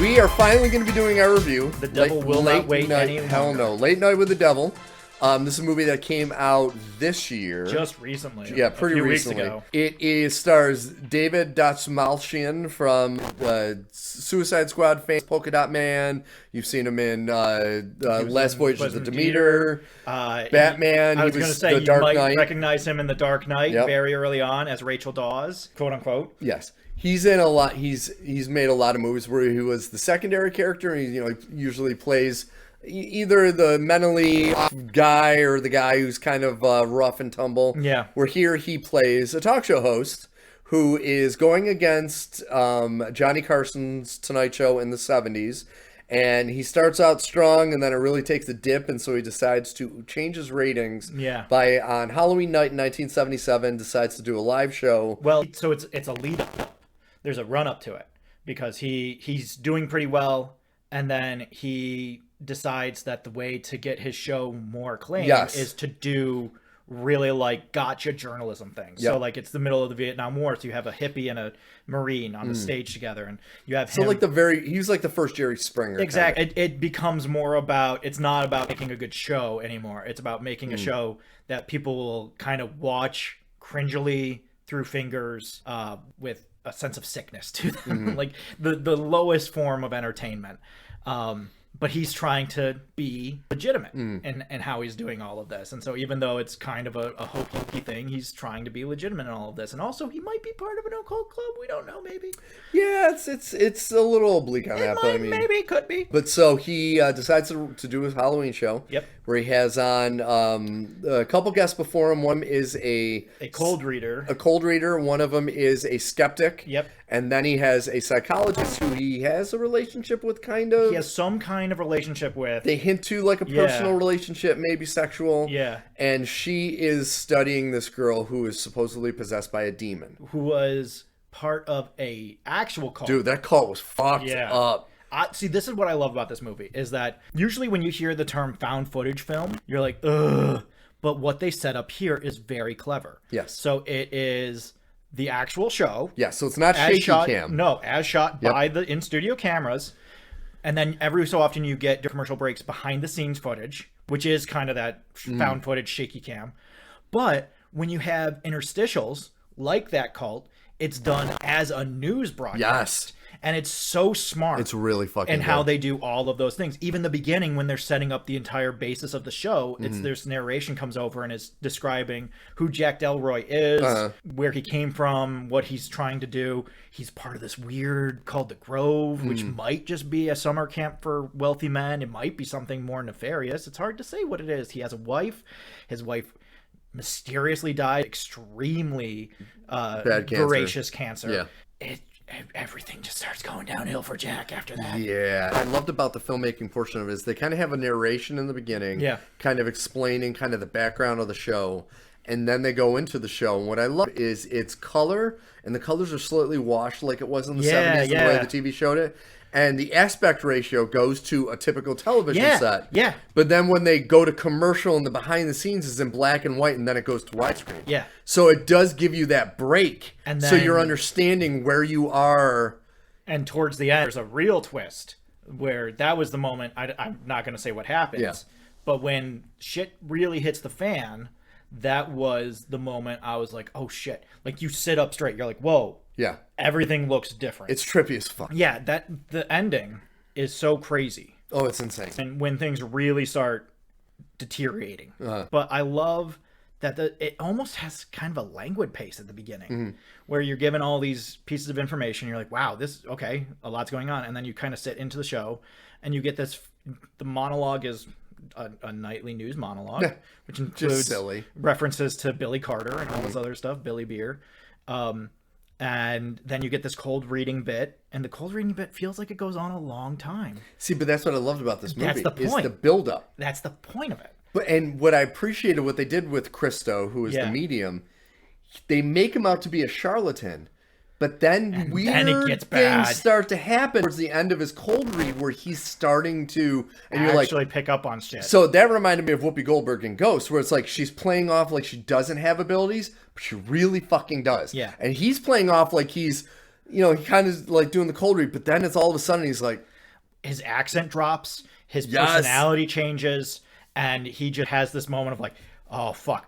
we are finally going to be doing our review. The Devil Will Not Wait Any Longer. Hell no. Late Night with the Devil. This is a movie that came out this year. Just recently. Yeah, pretty recently. Weeks ago. It stars David Dastmalchian from Suicide Squad fame, Polka Dot Man. You've seen him in Last Voyage of the Demeter, Batman. I was going to say, the Dark you might Knight. recognize him in The Dark Knight very early on as Rachel Dawes, quote unquote. Yes. He's in a lot. He's made a lot of movies where he was the secondary character. And he usually plays either the mentally off guy or the guy who's kind of rough and tumble. Yeah. Where here he plays a talk show host who is going against Johnny Carson's Tonight Show in the 70s. And he starts out strong, and then it really takes a dip, and so he decides to change his ratings. Yeah. By on Halloween night in 1977, decides to do a live show. Well, so it's a lead up. There's a run up to it because he's doing pretty well, and then he decides that the way to get his show more acclaim is to do really like gotcha journalism things. Yep. So like it's the middle of the Vietnam War, so you have a hippie and a Marine on the stage together, and you have him. He's like the first Jerry Springer. Exactly. Kind of. It becomes more about, it's not about making a good show anymore. It's about making a show that people will kind of watch cringily through fingers with a sense of sickness to them. Like the lowest form of entertainment. But he's trying to be legitimate in how he's doing all of this. And so even though it's kind of a hokey thing, he's trying to be legitimate in all of this. And also he might be part of an occult club. We don't know, maybe. Yeah, it's a little oblique on that, but I mean, maybe it could be. But so he decides to do his Halloween show. Yep. Where he has on a couple guests before him. One is a cold reader. A cold reader. One of them is a skeptic. Yep. And then he has a psychologist who he has a relationship with, kind of. He has some kind of relationship with. They hint to like a personal relationship, maybe sexual. Yeah. And she is studying this girl who is supposedly possessed by a demon. Who was part of a actual cult. Dude, that cult was fucked up. See, this is what I love about this movie, is that usually when you hear the term found footage film, you're like, ugh. But what they set up here is very clever. Yes. So it is the actual show. Yeah, so it's not shaky cam. No, as shot by the in-studio cameras. And then every so often you get commercial breaks behind the scenes footage, which is kind of that found footage shaky cam. But when you have interstitials like that cult, it's done as a news broadcast. Yes. And it's so smart. It's really fucking and good. how they do all of those things. Even the beginning, when they're setting up the entire basis of the show, there's narration comes over and is describing who Jack Delroy is, where he came from, what he's trying to do. He's part of this weird called the Grove, which might just be a summer camp for wealthy men. It might be something more nefarious. It's hard to say what it is. He has a wife. His wife mysteriously died, extremely bad cancer. voracious cancer. Yeah. Everything just starts going downhill for Jack after that. Yeah. I loved about the filmmaking portion of it is they kind of have a narration in the beginning, kind of explaining kind of the background of the show, and then they go into the show. And what I love is its color, and the colors are slightly washed like it was in the 70s, the way the TV showed it. And the aspect ratio goes to a typical television set. Yeah. But then when they go to commercial and the behind the scenes is in black and white, and then it goes to widescreen. Yeah. So it does give you that break. And so then, you're understanding where you are. And towards the end, there's a real twist where that was the moment. I'm not going to say what happens. Yeah. But when shit really hits the fan, that was the moment I was like, oh shit. Like you sit up straight. You're like, whoa. Yeah. Everything looks different. It's trippy as fuck. Yeah, the ending is so crazy. Oh, it's insane. And when things really start deteriorating. But I love that it almost has kind of a languid pace at the beginning where you're given all these pieces of information. You're like, wow, a lot's going on. And then you kind of sit into the show and you get the monologue is a nightly news monologue, which includes silly references to Billy Carter and all this other stuff, Billy Beer. And then you get this cold reading bit, and the cold reading bit feels like it goes on a long time. See, but that's what I loved about this movie. That's the point. Is the build-up. That's the point of it. And what I appreciated, what they did with Christo, who is the medium, they make him out to be a charlatan. But then weird things start to happen towards the end of his cold read where he's starting to actually pick up on shit. So that reminded me of Whoopi Goldberg in Ghost, where it's like she's playing off like she doesn't have abilities, but she really fucking does. Yeah. And he's playing off like he's, he kind of like doing the cold read, but then it's all of a sudden he's like, his accent drops, his personality changes, and he just has this moment of like, oh fuck,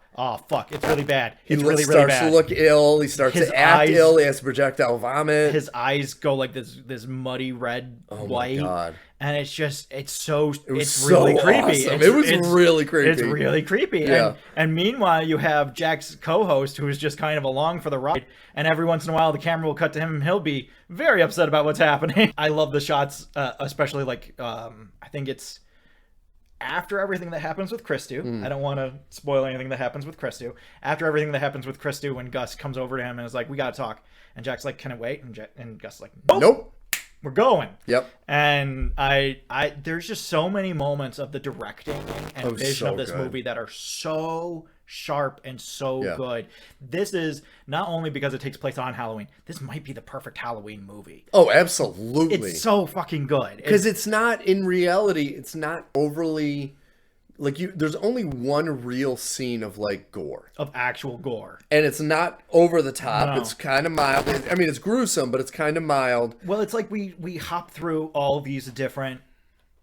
it's really bad. It's really bad. He starts to look ill. He starts to act ill. He has projectile vomit. His eyes go like this muddy red, white. Oh my God. And it's really creepy. Awesome. It was really creepy. It's really creepy. Yeah. And meanwhile, you have Jack's co-host who is just kind of along for the ride. And every once in a while, the camera will cut to him and he'll be very upset about what's happening. I love the shots, especially like, I think it's after everything that happens with Christou. I don't want to spoil anything that happens with Christou. After everything that happens with Christou, when Gus comes over to him and is like, we got to talk. And Jack's like, can it wait? And Gus is like, nope. We're going. Yep. And there's just so many moments of the directing and vision of this movie that are so sharp and so good. This is not only because it takes place on Halloween. This might be the perfect Halloween movie. Oh, absolutely. It's so fucking good. Because it's not, in reality, it's not overly... Like, there's only one real scene of, like, gore. Of actual gore. And it's not over the top. No. It's kind of mild. I mean, it's gruesome, but it's kind of mild. Well, it's like we hop through all these different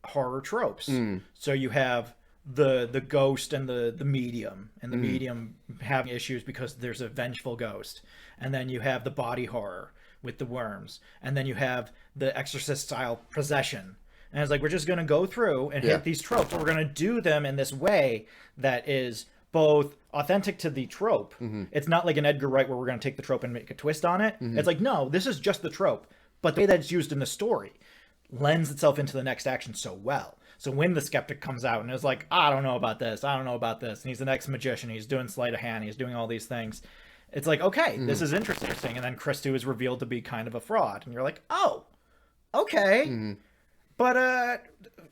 horror tropes. So you have the ghost and the medium. And the medium having issues because there's a vengeful ghost. And then you have the body horror with the worms. And then you have the Exorcist-style possession. And it's like, we're just going to go through and hit these tropes. We're going to do them in this way that is both authentic to the trope. It's not like an Edgar Wright where we're going to take the trope and make a twist on it. It's like, no, this is just the trope. But the way that it's used in the story lends itself into the next action so well. So when the skeptic comes out and is like, I don't know about this, and he's the next magician, he's doing sleight of hand, he's doing all these things. It's like, okay, this is interesting. And then Christou is revealed to be kind of a fraud. And you're like, oh, okay. But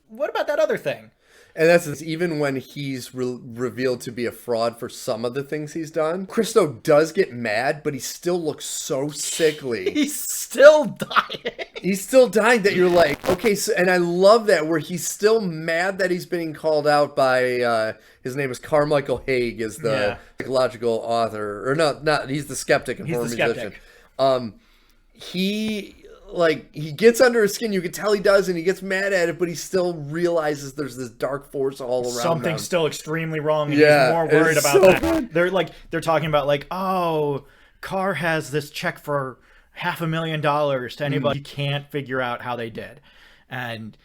what about that other thing? And that's even when he's revealed to be a fraud for some of the things he's done. Christou does get mad, but he still looks so sickly. He's still dying. He's still dying that you're like, okay. So, and I love that where he's still mad that he's being called out by, his name is Carmichael Haig, is the psychological author. Or not he's the skeptic and former musician. He gets under his skin. You can tell he does, and he gets mad at it, but he still realizes there's this dark force all around Something's him. Still extremely wrong, and he's more worried about that. Good. They're talking about like, oh, Carr has this check for $500,000 to anybody. He can't figure out how they did. And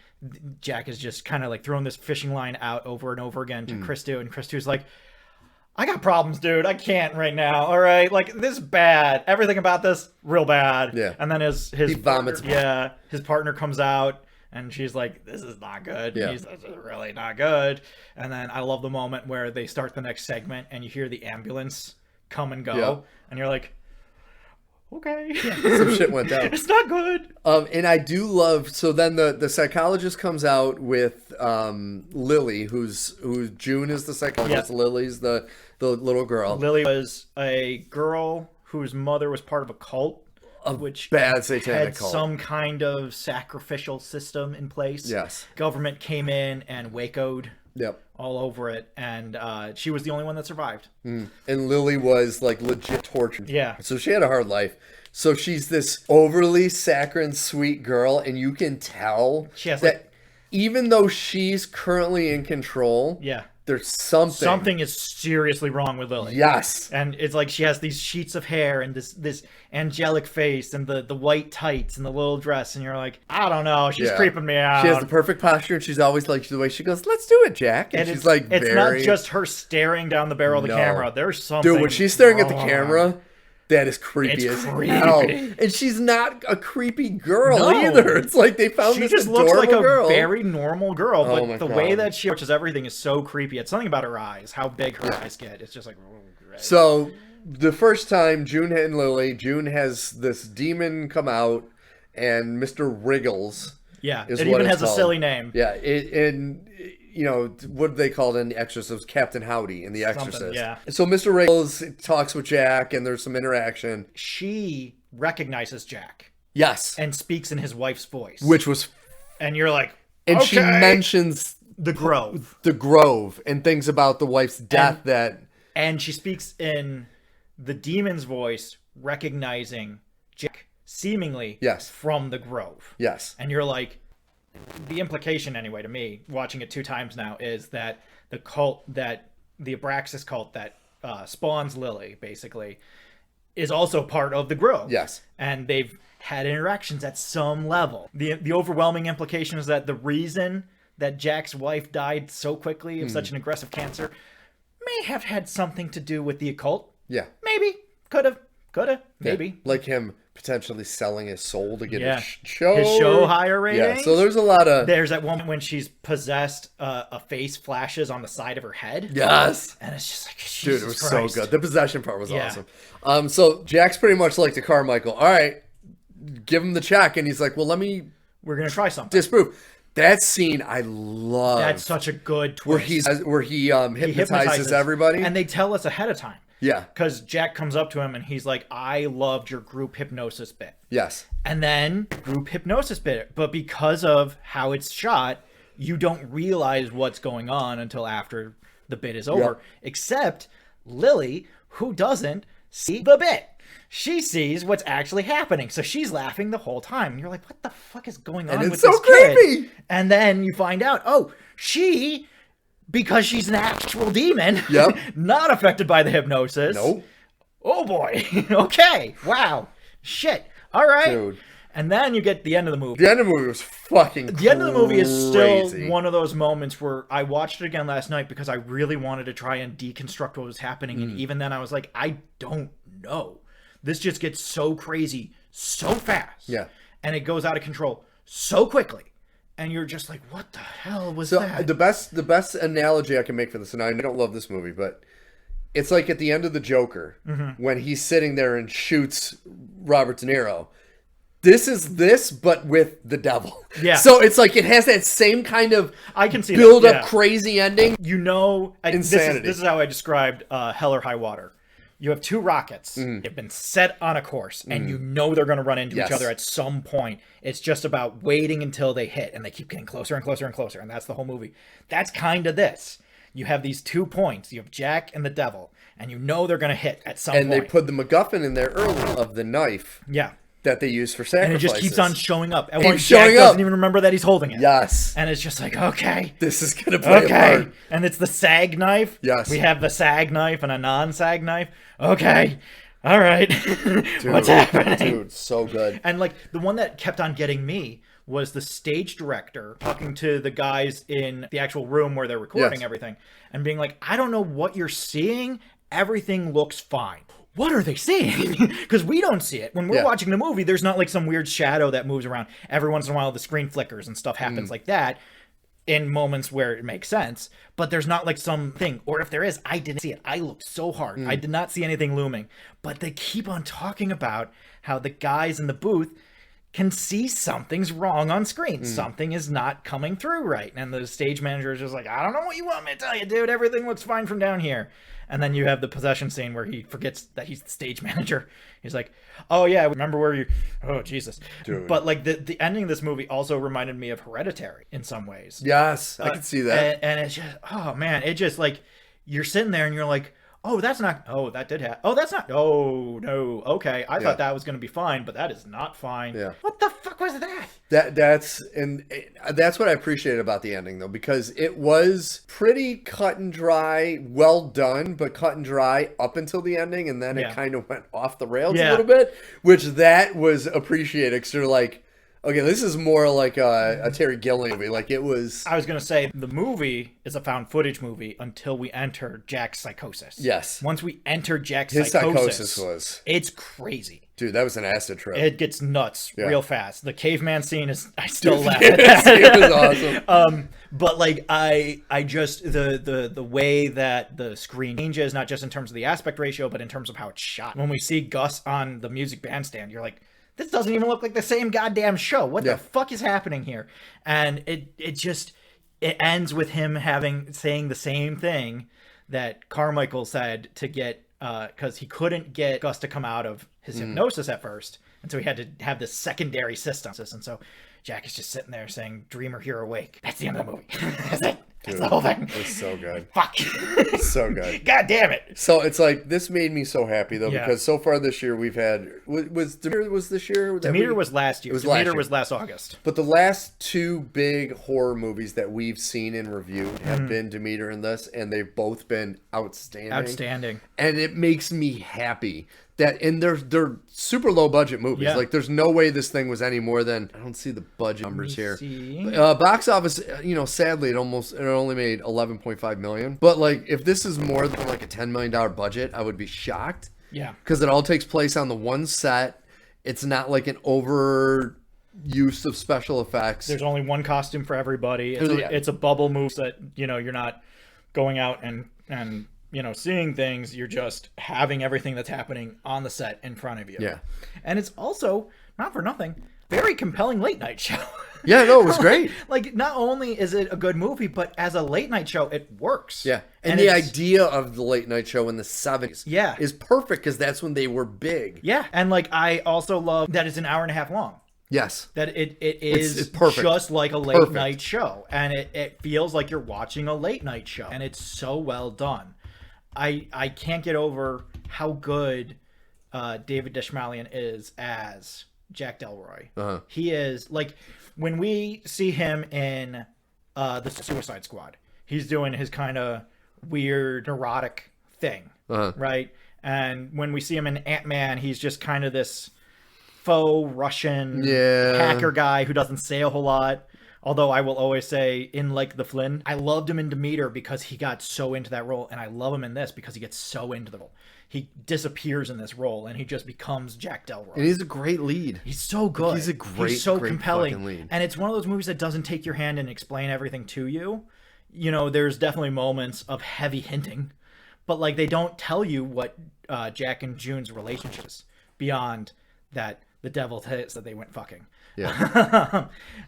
Jack is just kind of like throwing this fishing line out over and over again to Christou, and Christou's like, I got problems, dude. I can't right now. All right, like this is bad. Everything about this real bad. Yeah. And then his vomits. His partner comes out and she's like, "This is not good." Yeah. This is really not good. And then I love the moment where they start the next segment and you hear the ambulance come and go, and you're like, okay, some shit went down. It's not good. And I do love. So then the psychologist comes out with Lily, who's June is the psychologist. Yeah. Lily's the little girl. Lily was a girl whose mother was part of a cult, which bad satanic had cult. Some kind of sacrificial system in place. Yes, government came in and Waco'd. Yep. All over it, and she was the only one that survived. And Lily was like legit tortured. Yeah. So she had a hard life. So she's this overly saccharine, sweet girl, and you can tell that even though she's currently in control, there's something is seriously wrong with Lily. Yes. And it's like she has these sheets of hair and this angelic face and the white tights and the little dress, and you're like, I don't know, she's creeping me out. She has the perfect posture, and she's always like the way she goes, let's do it, Jack. And she's like, it's not just her staring down the barrel of the camera. There's something. Dude, when she's staring at the camera, that is creepy as hell. And she's not a creepy girl either. It's like they found this adorable girl. She just looks like a very normal girl, but the way that she approaches everything is so creepy. It's something about her eyes, how big her eyes get. It's just like, So the first time June and Lily, June has this demon come out, and Mr. Wriggles. Yeah, it even has a silly name. Yeah, you know, what do they call it in The Exorcist? Captain Howdy in The Exorcist. Yeah. So Mr. Wriggles talks with Jack, and there's some interaction. She recognizes Jack. Yes. And speaks in his wife's voice. Which was... And you're like, and she mentions... The Grove. The Grove, and things about the wife's death And she speaks in the demon's voice, recognizing Jack, seemingly, from the Grove. Yes. And you're like... the implication anyway to me, watching it 2 times now, is that the Abraxas cult that spawns Lily, basically, is also part of the Grove. Yes. And they've had interactions at some level. The overwhelming implication is that the reason that Jack's wife died so quickly of such an aggressive cancer may have had something to do with the occult. Yeah. Maybe. Could have. Maybe. Yeah. Like him potentially selling his soul to get his show higher ratings. Yeah, so there's a lot of... There's that one when she's possessed, a face flashes on the side of her head. Yes. And it's just like, Jesus Dude, it was Christ. so good. The possession part was awesome. So Jack's pretty much like to Carmichael. All right, give him the check. And he's like, well, we're going to try something. Disprove. That scene I love. That's such a good twist. Where he hypnotizes everybody. And they tell us ahead of time. Yeah. Because Jack comes up to him and he's like, I loved your group hypnosis bit. Yes. And then group hypnosis bit. But because of how it's shot, you don't realize what's going on until after the bit is over. Yep. Except Lily, who doesn't see the bit. She sees what's actually happening. So she's laughing the whole time. And you're like, what the fuck is going on with this kid? Creepy. And then you find out, because she's an actual demon, not affected by the hypnosis. Nope. Oh boy. Okay. Wow. Shit. All right. Dude. And then you get the end of the movie. The end of the movie was fucking crazy. The end of the movie is still one of those moments where I watched it again last night because I really wanted to try and deconstruct what was happening. And even then I was like, I don't know. This just gets so crazy so fast. Yeah. And it goes out of control so quickly. And you're just like, what the hell was that? The best analogy I can make for this, and I don't love this movie, but it's like at the end of The Joker, when he's sitting there and shoots Robert De Niro. This is this, but with the devil. Yeah. So it's like it has that same kind of build up crazy ending. Insanity. This is how I described Hell or High Water. You have 2 rockets. They've been set on a course, and you know they're going to run into each other at some point. It's just about waiting until they hit, and they keep getting closer and closer and closer, and that's the whole movie. That's kind of this. You have these 2 points. You have Jack and the devil, and you know they're going to hit at some point. And they put the MacGuffin in there early of the knife. Yeah. That they use for sacrifices. And it just keeps on showing up. And Jack doesn't even remember that he's holding it. Yes. And it's just like, okay. This is going to play a part. And it's the SAG knife. Yes. We have the SAG knife and a non-SAG knife. Okay. All right. What's happening? Dude, so good. And like the one that kept on getting me was the stage director talking to the guys in the actual room where they're recording everything and being like, I don't know what you're seeing. Everything looks fine. What are they seeing? Because we don't see it. When we're watching the movie, there's not like some weird shadow that moves around. Every once in a while, the screen flickers and stuff happens like that in moments where it makes sense. But there's not like something, or if there is, I didn't see it. I looked so hard. I did not see anything looming. But they keep on talking about how the guys in the booth can see something's wrong on screen. Something is not coming through right. And the stage manager is just like, I don't know what you want me to tell you, dude. Everything looks fine from down here. And then you have the possession scene where he forgets that he's the stage manager. He's like, oh yeah, remember where you... Oh, Jesus. Dude. But like the ending of this movie also reminded me of Hereditary in some ways. Yes, I can see that. And it's just, oh man, it just like, you're sitting there and you're like, oh, that's not... Oh, that did happen. Oh, that's not... Oh, no. Okay. I thought that was going to be fine, but that is not fine. Yeah. What the fuck was that? That's what I appreciated about the ending, though, because it was pretty cut and dry, well done, but cut and dry up until the ending, and then it kind of went off the rails a little bit, which that was appreciated, because you're like, okay, this is more like a Terry Gilliam movie. Like, it was... I was going to say, the movie is a found footage movie until we enter Jack's psychosis. Yes. Once we enter Jack's psychosis was... It's crazy. Dude, that was an acid trip. It gets nuts real fast. The caveman scene is... I still laugh at that. It was awesome. But, like, I just... The way that the screen changes, not just in terms of the aspect ratio, but in terms of how it's shot. When we see Gus on the music bandstand, you're like... This doesn't even look like the same goddamn show. What the fuck is happening here? And it ends with him saying the same thing that Carmichael said to get, because he couldn't get Gus to come out of his hypnosis at first. And so he had to have this secondary system. And so Jack is just sitting there saying, dreamer, here awake. That's the end of the movie. That's it. That's the whole thing. It's so good. Fuck. So good. God damn it. So it's like, this made me so happy though, because so far this year we've had, was Demeter was this year? Demeter was last year. Demeter was last August. But the last two big horror movies that we've seen and reviewed have been Demeter and this, and they've both been outstanding. Outstanding. And it makes me happy that, and they're super low budget movies. Yeah. Like, there's no way this thing was any more than, I don't see the budget numbers here. See. Box office, sadly it only made 11.5 million. But like, if this is more than like a $10 million budget, I would be shocked. Yeah. Because it all takes place on the one set. It's not like an over use of special effects. There's only one costume for everybody. It's a bubble move that, you're not going out and seeing things. You're just having everything that's happening on the set in front of you. Yeah. And it's also, not for nothing, very compelling late night show. Yeah, no, it was great. Like, not only is it a good movie, but as a late night show, it works. Yeah. And the idea of the late night show in the 70s is perfect, because that's when they were big. Yeah. And like, I also love that it's an hour and a half long. Yes. That it is it's perfect. Just like a late night show. And it feels like you're watching a late night show. And it's so well done. I can't get over how good David Dastmalchian is as Jack Delroy. Uh-huh. He is, like, when we see him in the Suicide Squad, he's doing his kind of weird, neurotic thing, right? And when we see him in Ant-Man, he's just kind of this faux Russian hacker guy who doesn't say a whole lot. Although I will always say, in like the Flynn, I loved him in Demeter because he got so into that role, and I love him in this because he gets so into the role. He disappears in this role, and he just becomes Jack Delroy. And he's a great lead. He's so good. He's a great, he's so great compelling lead. And it's one of those movies that doesn't take your hand and explain everything to you. There's definitely moments of heavy hinting, but like, they don't tell you what Jack and June's relationship is beyond that the devil says that they went fucking. Yeah.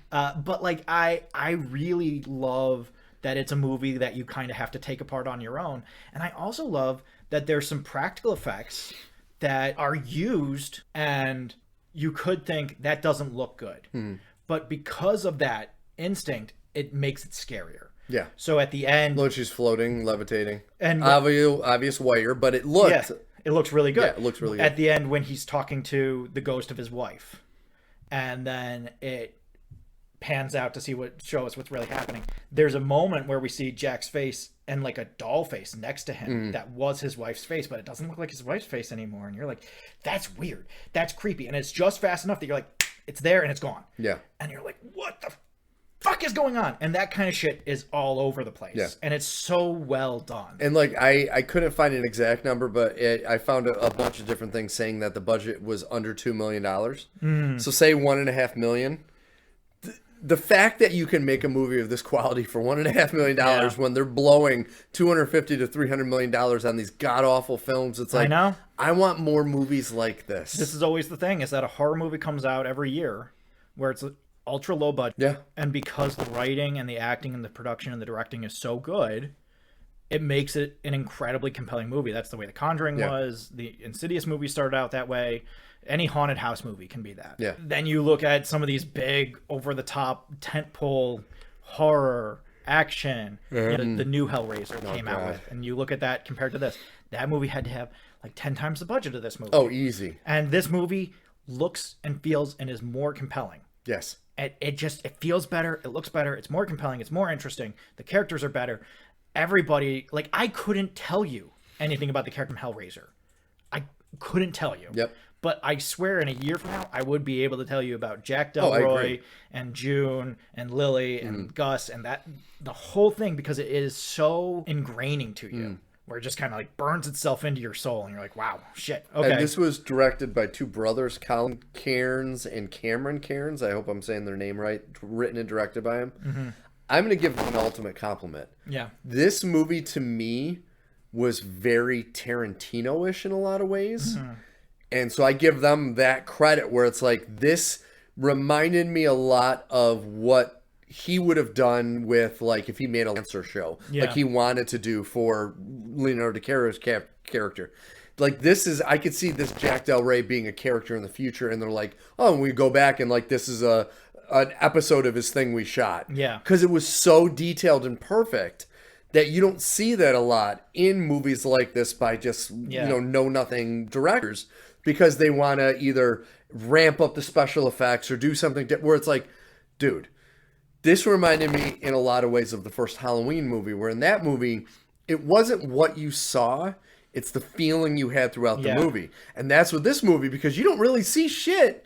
But like, I really love that it's a movie that you kind of have to take apart on your own. And I also love that there's some practical effects that are used, and you could think that doesn't look good. But because of that instinct, it makes it scarier. Yeah. So at the end, Look, she's floating, levitating, and obvious wire, but it looked. Yeah, it looks really good. Yeah, it looks really good. At the end, when he's talking to the ghost of his wife, and then it pans out to show us what's really happening. There's a moment where we see Jack's face and like a doll face next to him that was his wife's face, but it doesn't look like his wife's face anymore. And you're like, that's weird. That's creepy. And it's just fast enough that you're like, it's there and it's gone. Yeah. And you're like, what the fuck is going on? And that kind of shit is all over the place. Yeah. And it's so well done. And like, I couldn't find an exact number, but I found a bunch of different things saying that the budget was under $2 million. So say $1.5 million. The fact that you can make a movie of this quality for $1.5 million when they're blowing $250 to $300 million on these god awful films, it's like, I know. I want more movies like this. This is always the thing, is that a horror movie comes out every year where it's ultra low budget. Yeah. And because the writing and the acting and the production and the directing is so good, it makes it an incredibly compelling movie. That's the way The Conjuring was. The Insidious movie started out that way. Any haunted house movie can be that. Yeah. Then you look at some of these big, over-the-top, tentpole horror, action, the new Hellraiser came out with. And you look at that compared to this. That movie had to have like 10 times the budget of this movie. Oh, easy. And this movie looks and feels and is more compelling. Yes. It feels better. It looks better. It's more compelling. It's more interesting. The characters are better. Everybody, like, I couldn't tell you anything about the character from Hellraiser. I couldn't tell you. Yep. But I swear in a year from now, I would be able to tell you about Jack Delroy and June and Lily and Gus and the whole thing, because it is so ingraining to you, where it just kind of like burns itself into your soul, and you're like, wow, shit. Okay. And this was directed by two brothers, Colin Cairns and Cameron Cairns. I hope I'm saying their name right. Written and directed by him. I'm going to give them an ultimate compliment. Yeah. This movie to me was very Tarantino-ish in a lot of ways. And so I give them that credit, where it's like, this reminded me a lot of what he would have done with, like, if he made a Lancer show, like he wanted to do for Leonardo DiCaprio's character. Like, this is, I could see this Jack Del Rey being a character in the future, and they're like, oh, and we go back and like, this is a an episode of his thing we shot. Yeah. Because it was so detailed and perfect that you don't see that a lot in movies like this by just, know-nothing directors, because they want to either ramp up the special effects or do something where it's like, dude, this reminded me in a lot of ways of the first Halloween movie, where in that movie, it wasn't what you saw, it's the feeling you had throughout the movie. And that's with this movie, because you don't really see shit.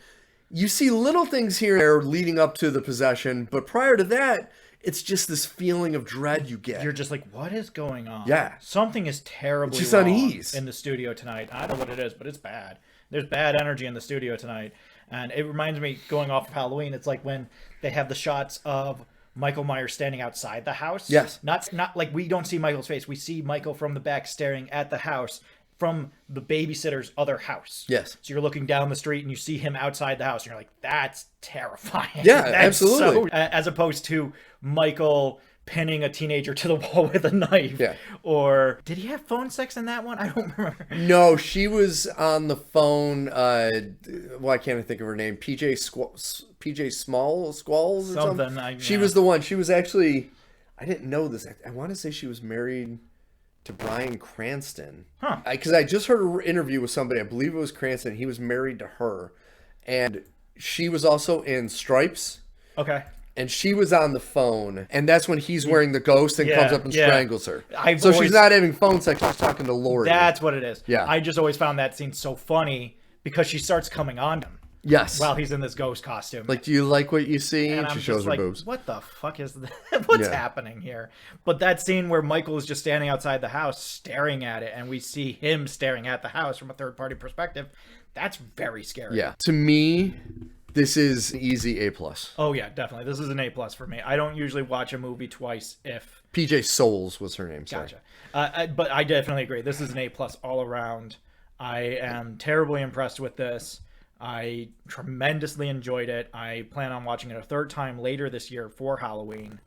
You see little things here and there leading up to the possession, but prior to that, it's just this feeling of dread you get. You're just like, what is going on? Yeah. Something is terribly just wrong unease in the studio tonight. I don't know what it is, but it's bad. There's bad energy in the studio tonight. And it reminds me, going off of Halloween, it's like when they have the shots of Michael Myers standing outside the house. Yes. Not like we don't see Michael's face. We see Michael from the back staring at the house from the babysitter's other house. Yes. So you're looking down the street and you see him outside the house and you're like, that's terrifying. Yeah, that's absolutely. As opposed to Michael pinning a teenager to the wall with a knife. Yeah. Or did he have phone sex in that one? I don't remember. No, she was on the phone. Why can't I think of her name? PJ Squalls or something. She was the one. She was actually, I didn't know this. I want to say she was married to Bryan Cranston. Huh. Because I just heard an interview with somebody. I believe it was Cranston. He was married to her. And she was also in Stripes. Okay. And she was on the phone, and that's when he's wearing the ghost and comes up and strangles her. She's not having phone sex, she's talking to Lori. That's what it is. Yeah. I just always found that scene so funny because she starts coming on him. Yes. While he's in this ghost costume. Like, do you like what you see? And she shows her like, boobs. what the fuck is that? What's happening here? But that scene where Michael is just standing outside the house staring at it, and we see him staring at the house from a third-party perspective, that's very scary. Yeah. To me, this is easy A+. Oh, yeah, definitely. This is an A+ for me. I don't usually watch a movie twice if... PJ Souls was her name. Sorry. Gotcha. But I definitely agree. This is an A+ all around. I am terribly impressed with this. I tremendously enjoyed it. I plan on watching it a third time later this year for Halloween.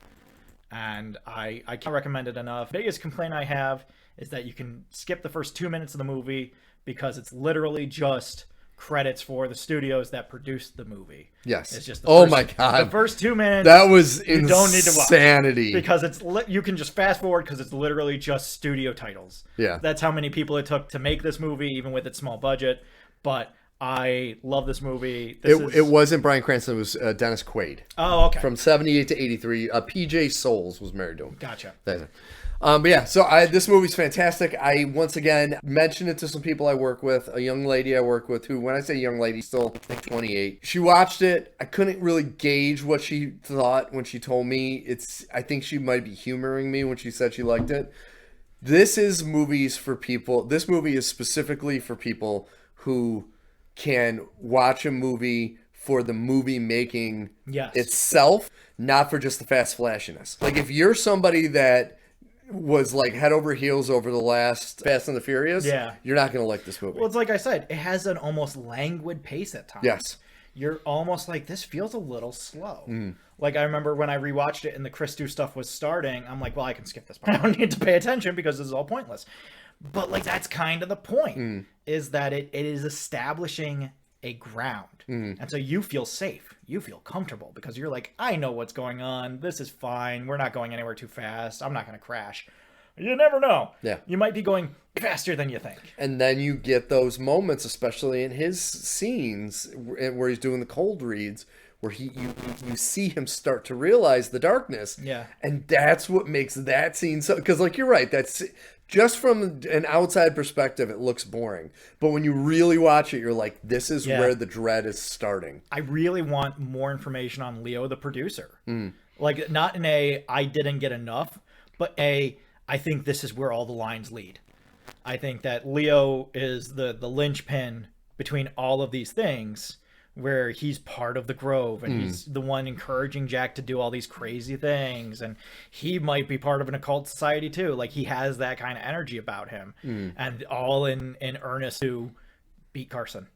And I can't recommend it enough. The biggest complaint I have is that you can skip the first 2 minutes of the movie because it's literally just credits for the studios that produced the movie. Yes. It's just my God. The first 2 minutes. That was you don't need to watch insanity. because you can just fast forward because it's literally just studio titles. Yeah. That's how many people it took to make this movie, even with its small budget. But I love this movie. It wasn't Bryan Cranston. It was Dennis Quaid. Oh, okay. From 78 to 83. PJ Souls was married to him. Gotcha. But yeah, so this movie's fantastic. I, once again, mentioned it to some people I work with. A young lady I work with who, when I say young lady, still, I think 28. She watched it. I couldn't really gauge what she thought when she told me. I think she might be humoring me when she said she liked it. This is movies for people. This movie is specifically for people who can watch a movie for the movie making itself, not for just the fast flashiness. Like, if you're somebody that was like head over heels over the last Fast and the Furious, you're not going to like this movie. Well, it's like I said, it has an almost languid pace at times. Yes. You're almost like, this feels a little slow. Like, I remember when I rewatched it and the Chris Stu stuff was starting, I'm like, well, I can skip this part. I don't need to pay attention because this is all pointless. But, like, that's kind of the point, is that it is establishing a ground. And so you feel safe. You feel comfortable because you're like, I know what's going on. This is fine. We're not going anywhere too fast. I'm not going to crash. You never know. Yeah. You might be going faster than you think. And then you get those moments, especially in his scenes where he's doing the cold reads, where you see him start to realize the darkness. Yeah. And that's what makes that scene so... Because, like, you're right. That's... Just from an outside perspective, it looks boring. But when you really watch it, you're like, this is where the dread is starting. I really want more information on Leo, the producer. Like, not in I didn't get enough, but I think this is where all the lines lead. I think that Leo is the linchpin between all of these things, where he's part of the Grove and he's the one encouraging Jack to do all these crazy things, and he might be part of an occult society too. Like, he has that kind of energy about him, and all in earnest to beat Carson.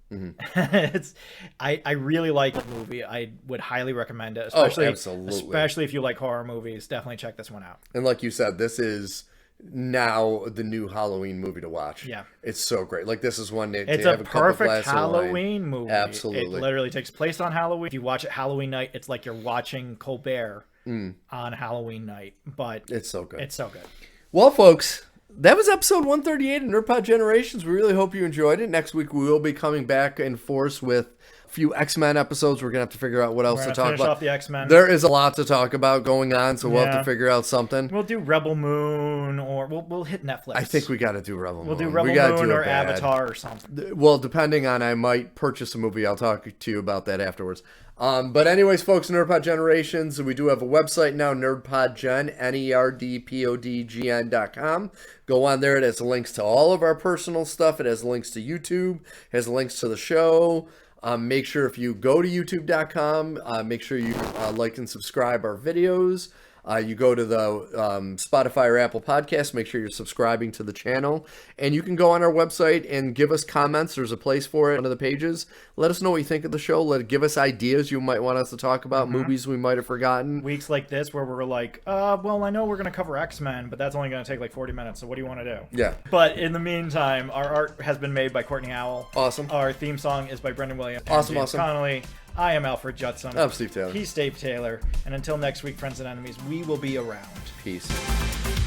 I really like the movie. I would highly recommend it, especially if you like horror movies. Definitely check this one out. And like you said, this is now the new Halloween movie to watch. Yeah. It's so great. Like, this is one they It's have a a couple perfect glasses of Halloween wine. movie. Absolutely. It literally takes place on Halloween. If you watch it Halloween night, it's like you're watching Colbert on Halloween night. But It's so good. it's so good. Well, folks, that was episode 138 of NerdPod Generations. We really hope you enjoyed it. Next week, we will be coming back in force with a few X-Men episodes. We're going to have to figure out what else to talk finish about. off the X-Men. There is a lot to talk about going on, so we'll have to figure out something. We'll do Rebel Moon, or we'll hit Netflix. I think we got to do Rebel Moon. We'll do Rebel Moon or Avatar or something. Well, depending on, I might purchase a movie. I'll talk to you about that afterwards. But anyways, folks, NerdPod Generations, we do have a website now, nerdpodgen, nerdpodgn.com. Go on there. It has links to all of our personal stuff. It has links to YouTube. It has links to the show. Make sure if you go to youtube.com, make sure you like and subscribe our videos. You go to the Spotify or Apple Podcast, make sure you're subscribing to the channel. And you can go on our website and give us comments. There's a place for it on one of the pages. Let us know what you think of the show. Give us ideas you might want us to talk about, movies we might have forgotten. Weeks like this where we're like, well, I know we're going to cover X-Men, but that's only going to take like 40 minutes, so what do you want to do? Yeah. But in the meantime, our art has been made by Kortney Howell. Awesome. Our theme song is by Brendan Williams. Awesome. Connelly. I am Alfred Judson. I'm Steve Taylor. He's Dave Taylor. And until next week, friends and enemies, we will be around. Peace.